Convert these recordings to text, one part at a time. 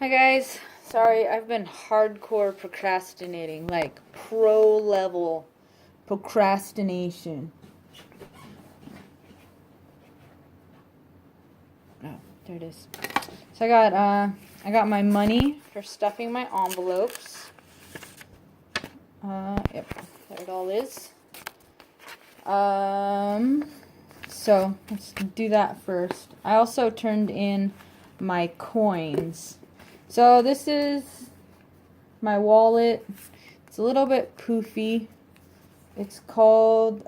Hi guys, sorry, I've been hardcore procrastinating, like pro level procrastination. Oh, there it is. So I got my money for stuffing my envelopes. Yep, there it all is. So let's do that first. I also turned in my coins. So this is my wallet. It's a little bit poofy. It's called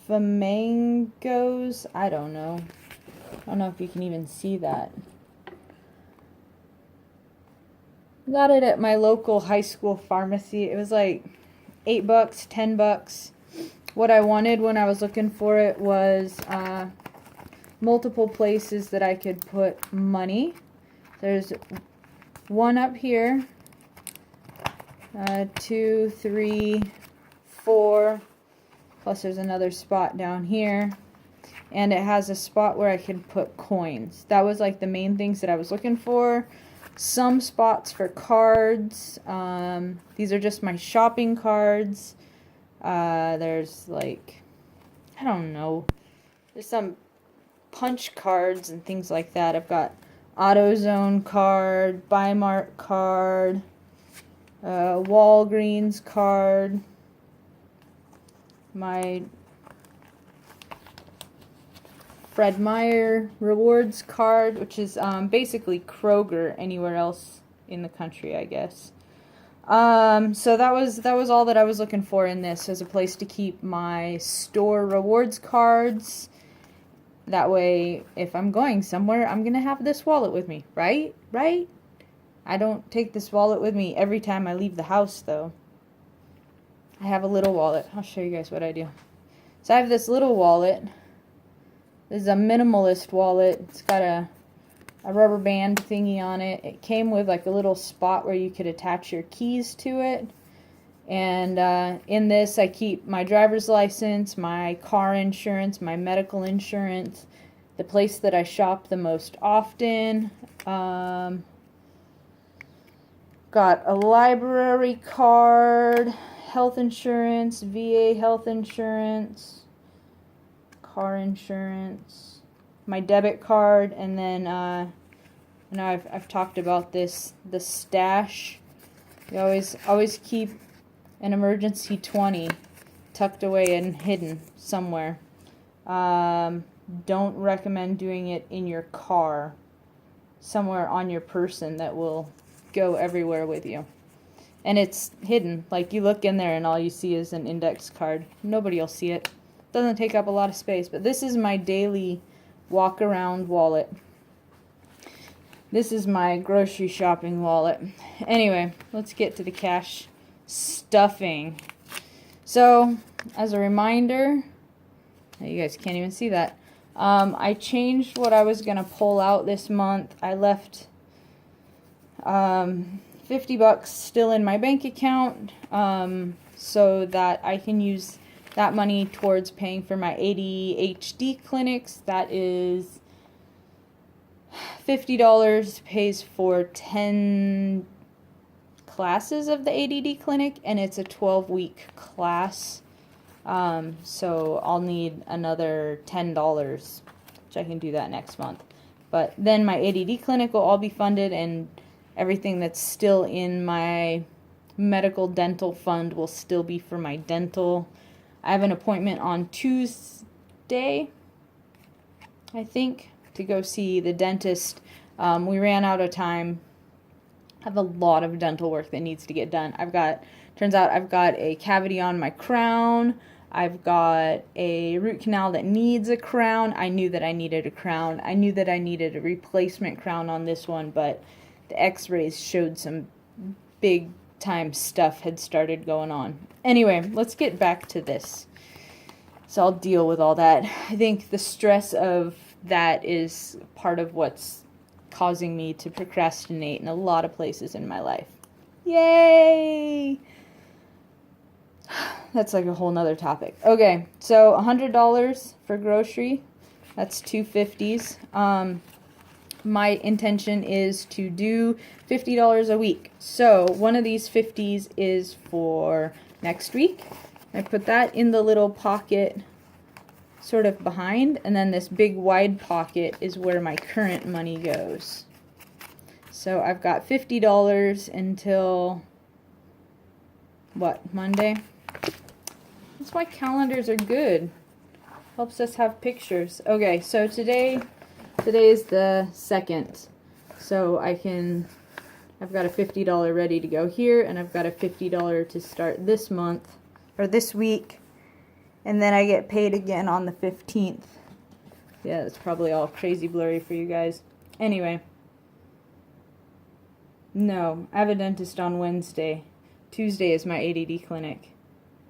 Flamingos. I don't know. I don't know if you can even see that. Got it at my local high school pharmacy. It was like $8, $10. What I wanted when I was looking for it was multiple places that I could put money. There's one up here, 2, 3, 4, plus there's another spot down here, and it has a spot where I can put coins. That was like the main things that I was looking for. Some spots for cards. These are just my shopping cards. There's like, I don't know, there's some punch cards and things like that. I've got AutoZone card, Bimart card, Walgreens card, my Fred Meyer rewards card, which is basically Kroger anywhere else in the country, I guess. So that was all that I was looking for in this, as a place to keep my store rewards cards. That way, if I'm going somewhere, I'm gonna have this wallet with me, right? Right? I don't take this wallet with me every time I leave the house, though. I have a little wallet. I'll show you guys what I do. So I have this little wallet. This is a minimalist wallet. It's got a rubber band thingy on it. It came with like a little spot where you could attach your keys to it. And in this, I keep my driver's license, my car insurance, my medical insurance, the place that I shop the most often. Got a library card, health insurance, VA health insurance, car insurance, my debit card, and then I know I've talked about this, the stash. You always keep an emergency 20 tucked away and hidden somewhere. Don't recommend doing it in your car, somewhere on your person that will go everywhere with you. And it's hidden. Like, you look in there and all you see is an index card. Nobody will see it. Doesn't take up a lot of space. But this is my daily walk around wallet. This is my grocery shopping wallet. Anyway, let's get to the cash stuffing. So, as a reminder, you guys can't even see that. I changed what I was going to pull out this month. I left $50 still in my bank account, so that I can use that money towards paying for my ADHD clinics. That is $50 pays for 10 classes of the ADD clinic, and it's a 12-week class. So I'll need another $10, which I can do that next month. But then my ADD clinic will all be funded, and everything that's still in my medical dental fund will still be for my dental. I have an appointment on Tuesday, I think, to go see the dentist. We ran out of time. I have a lot of dental work that needs to get done. Turns out I've got a cavity on my crown. I've got a root canal that needs a crown. I knew that I needed a crown. I knew that I needed a replacement crown on this one, but the x-rays showed some big time stuff had started going on. Anyway, let's get back to this. So I'll deal with all that. I think the stress of that is part of what's causing me to procrastinate in a lot of places in my life. Yay! That's like a whole nother topic. Okay, so $100 for grocery. That's $2.50. my intention is to do $50 a week. So one of these 50s is for next week. I put that in the little pocket sort of behind, and then this big wide pocket is where my current money goes. So I've got $50 until, what, Monday? That's why calendars are good. Helps us have pictures. Okay, so today is the 2nd. So I've got a $50 ready to go here, and I've got a $50 to start this month, or this week, and then I get paid again on the 15th. Yeah, that's probably all crazy blurry for you guys. Anyway. No, I have a dentist on Wednesday. Tuesday is my ADD clinic.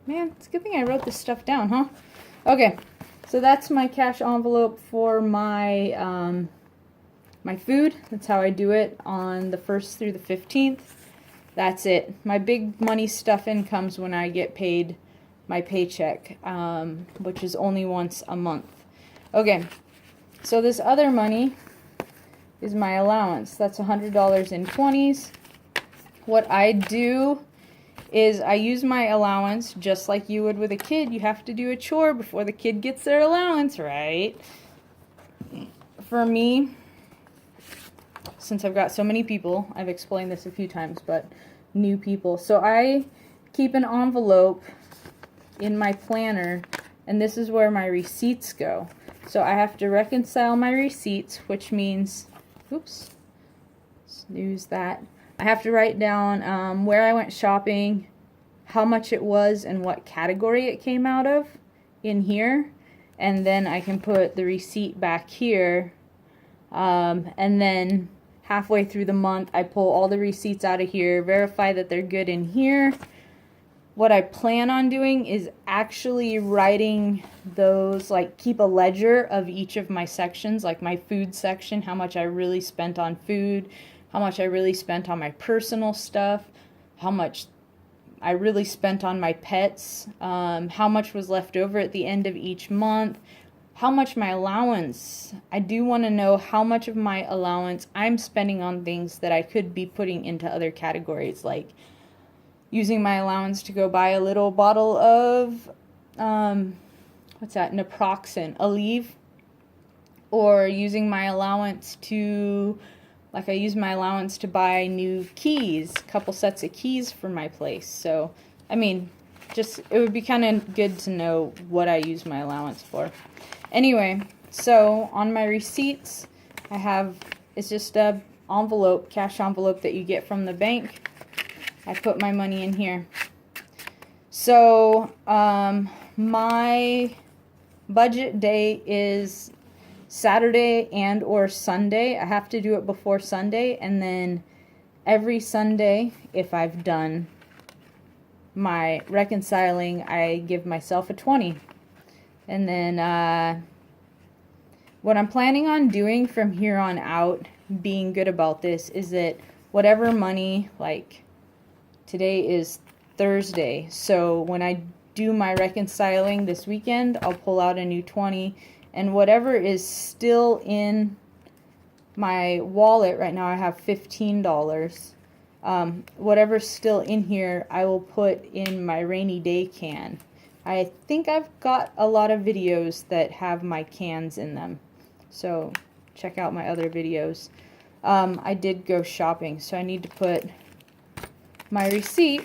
Man, it's a good thing I wrote this stuff down, huh? Okay, so that's my cash envelope for my my food. That's how I do it on the 1st through the 15th. That's it. My big money stuff in comes when I get paid my paycheck, which is only once a month. Okay, so this other money is my allowance. That's $100 in 20s. What I do is I use my allowance just like you would with a kid. You have to do a chore before the kid gets their allowance, right? For me, since I've got so many people, I've explained this a few times, but new people. So I keep an envelope in my planner, and this is where my receipts go. So I have to reconcile my receipts, which means, oops, snooze that. I have to write down where I went shopping, how much it was, and what category it came out of in here. And then I can put the receipt back here. And then halfway through the month, I pull all the receipts out of here, verify that they're good in here. What I plan on doing is actually writing those, like keep a ledger of each of my sections, like my food section, how much I really spent on food, how much I really spent on my personal stuff, how much I really spent on my pets, how much was left over at the end of each month, how much my allowance. I do want to know how much of my allowance I'm spending on things that I could be putting into other categories, like using my allowance to go buy a little bottle of, what's that, naproxen, Aleve, or using my allowance to, like I use my allowance to buy new keys, a couple sets of keys for my place. So, I mean, just, it would be kind of good to know what I use my allowance for. Anyway, so on my receipts, I have, it's just a envelope, cash envelope that you get from the bank. I put my money in here. So, my budget day is Saturday and or Sunday. I have to do it before Sunday, and then every Sunday, if I've done my reconciling, I give myself a 20. And then, what I'm planning on doing from here on out, being good about this, is that whatever money, like, today is Thursday, so when I do my reconciling this weekend, I'll pull out a new 20, and whatever is still in my wallet right now, I have $15. Whatever's still in here, I will put in my rainy day can. I think I've got a lot of videos that have my cans in them, so check out my other videos. I did go shopping, so I need to put my receipt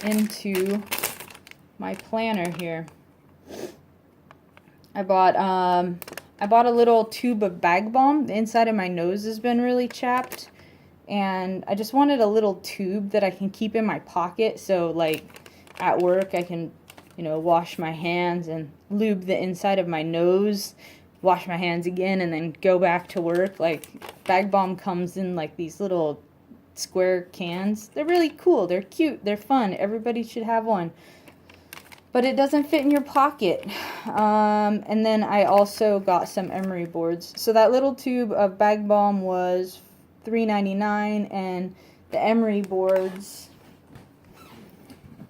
into my planner here. I bought a little tube of bag balm. The inside of my nose has been really chapped, and I just wanted a little tube that I can keep in my pocket, so like at work I can, you know, wash my hands and lube the inside of my nose, wash my hands again, and then go back to work. Like, bag balm comes in like these little square cans. They're really cool, they're cute, they're fun, everybody should have one, but it doesn't fit in your pocket. And then I also got some emery boards. So that little tube of bag balm was $3.99, and the emery boards,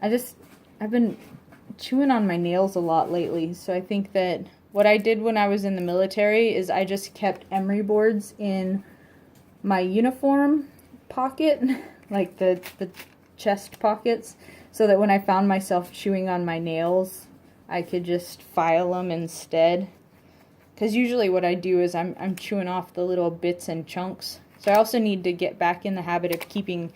I've been chewing on my nails a lot lately, so I think that what I did when I was in the military is I just kept emery boards in my uniform pocket, like the chest pockets, so that when I found myself chewing on my nails, I could just file them instead. Because usually what I do is I'm chewing off the little bits and chunks. So I also need to get back in the habit of keeping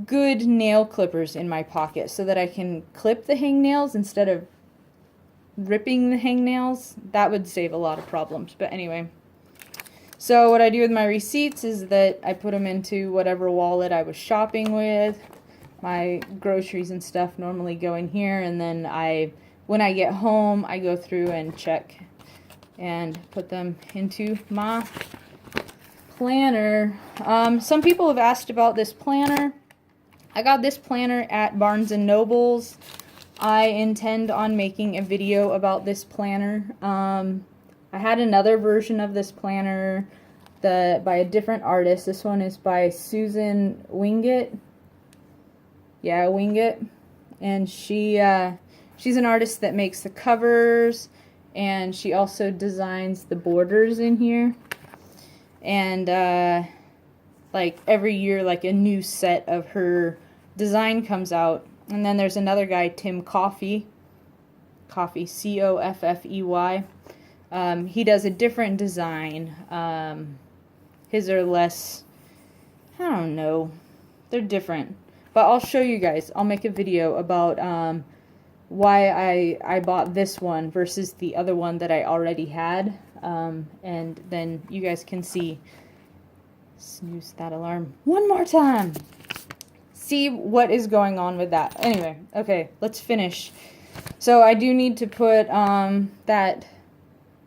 good nail clippers in my pocket so that I can clip the hangnails instead of ripping the hangnails. That would save a lot of problems. But anyway, so what I do with my receipts is that I put them into whatever wallet I was shopping with. My groceries and stuff normally go in here, and then when I get home, I go through and check and put them into my planner. Some people have asked about this planner. I got this planner at Barnes & Noble's. I intend on making a video about this planner. I had another version of this planner by a different artist. This one is by Susan Wingett. Yeah, Wingett. And she's an artist that makes the covers, and she also designs the borders in here. And like every year, like a new set of her design comes out. And then there's another guy, Tim Coffey, Coffey. He does a different design. His are less, I don't know, they're different. But I'll show you guys. I'll make a video about why I bought this one versus the other one that I already had. And then you guys can see. Snooze that alarm one more time. See what is going on with that. Anyway, okay, let's finish. So I do need to put that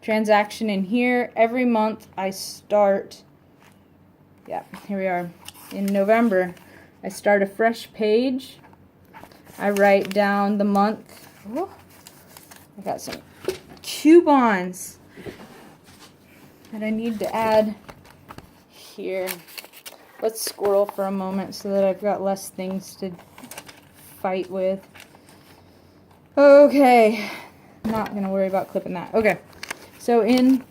transaction in here. Every month I start, yeah, here we are. In November, I start a fresh page. I write down the month. Oh, I got some coupons that I need to add here. Let's squirrel for a moment so that I've got less things to fight with. Okay, not going to worry about clipping that. Okay, so in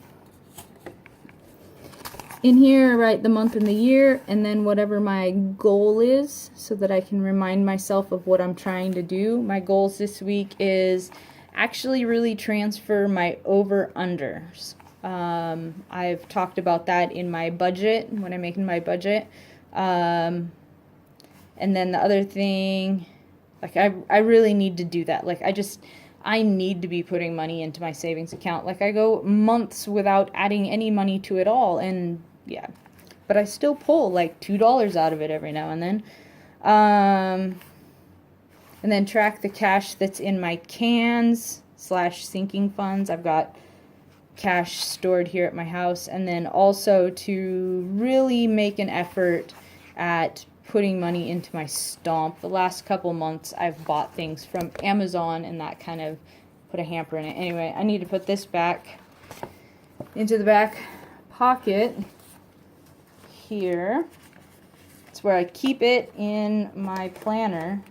here I write the month and the year, and then whatever my goal is so that I can remind myself of what I'm trying to do. My goals this week is actually really transfer my over-unders. I've talked about that in my budget, when I'm making my budget. And then the other thing, like I really need to do that. Like I need to be putting money into my savings account. Like I go months without adding any money to it all, and yeah, but I still pull like $2 out of it every now and then. And then track the cash that's in my cans / sinking funds. I've got cash stored here at my house, and then also to really make an effort at putting money into my stomp. The last couple months I've bought things from Amazon, and that kind of put a hamper in it. Anyway, I need to put this back into the back pocket here. It's where I keep it in my planner.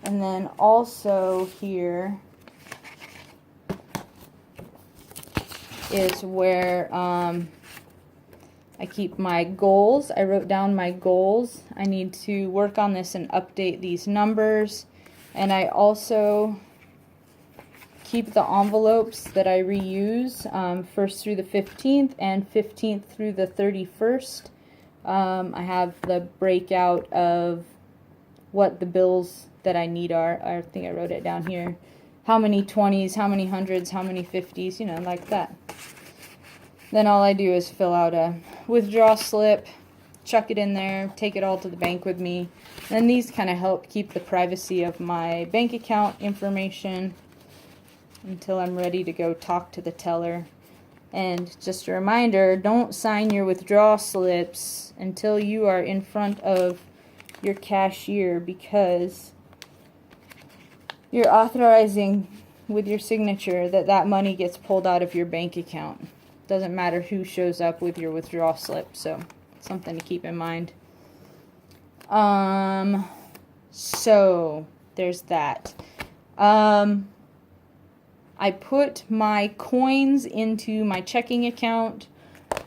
And then also here is where I keep my goals. I wrote down my goals. I need to work on this and update these numbers. And I also keep the envelopes that I reuse, 1st through the 15th and 15th through the 31st. I have the breakout of what the bills that I need are. I think I wrote it down here. How many 20s, how many 100s, how many 50s, you know, like that. Then all I do is fill out a withdrawal slip, chuck it in there, take it all to the bank with me. And these kind of help keep the privacy of my bank account information until I'm ready to go talk to the teller. And just a reminder, don't sign your withdrawal slips until you are in front of your cashier, because you're authorizing with your signature that that money gets pulled out of your bank account. Doesn't matter who shows up with your withdrawal slip, so something to keep in mind. So there's that. I put my coins into my checking account.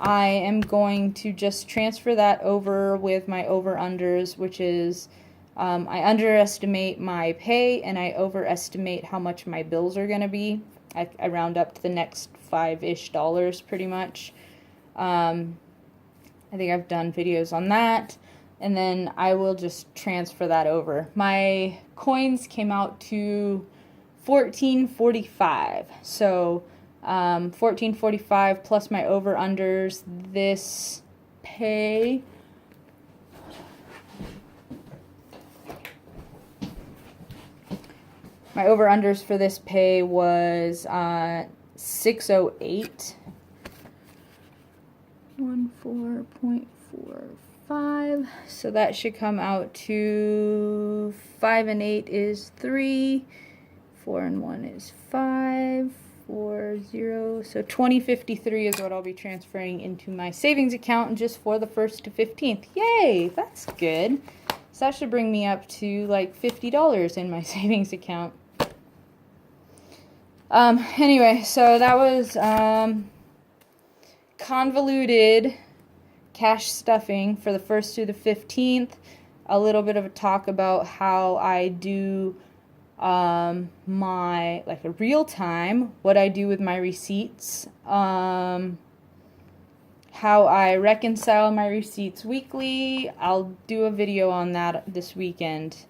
I am going to just transfer that over with my over-unders, which is I underestimate my pay and I overestimate how much my bills are going to be. I round up to the next $5-ish pretty much. I think I've done videos on that. And then I will just transfer that over. My coins came out to $14.45. So $14.45 plus my over-unders. This pay... My over-unders for this pay was $6.08. 14.45. So that should come out to 5 and 8 is 3. 4 and 1 is 5. 4, 0. So $20.53 is what I'll be transferring into my savings account just for the 1st to 15th. Yay! That's good. So that should bring me up to like $50 in my savings account. Anyway, so that was convoluted cash stuffing for the 1st through the 15th. A little bit of a talk about how I do my, like a real time, what I do with my receipts, how I reconcile my receipts weekly. I'll do a video on that this weekend.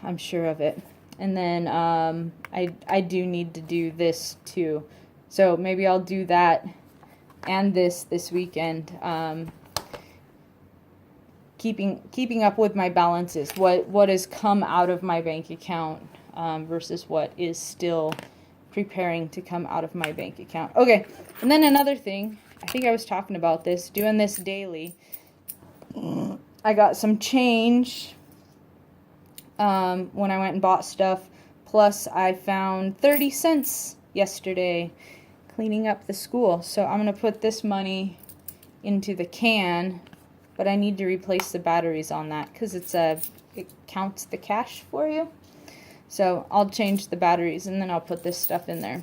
I'm sure of it. And then I do need to do this too. So maybe I'll do that and this weekend. Keeping up with my balances, what has come out of my bank account versus what is still preparing to come out of my bank account. Okay, and then another thing, I think I was talking about this, doing this daily. I got some change when I went and bought stuff, plus I found 30 cents yesterday cleaning up the school. So I'm going to put this money into the can, but I need to replace the batteries on that because it counts the cash for you. So I'll change the batteries and then I'll put this stuff in there.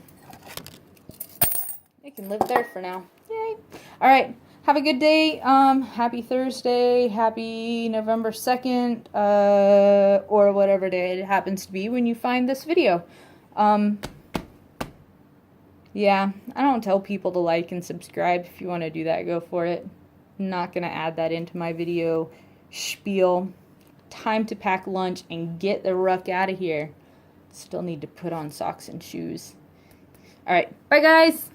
It can live there for now. Yay! All right. Have a good day. Happy Thursday. Happy November 2nd, or whatever day it happens to be when you find this video. Yeah, I don't tell people to like and subscribe. If you want to do that, go for it. I'm not going to add that into my video spiel. Time to pack lunch and get the ruck out of here. Still need to put on socks and shoes. All right, bye guys.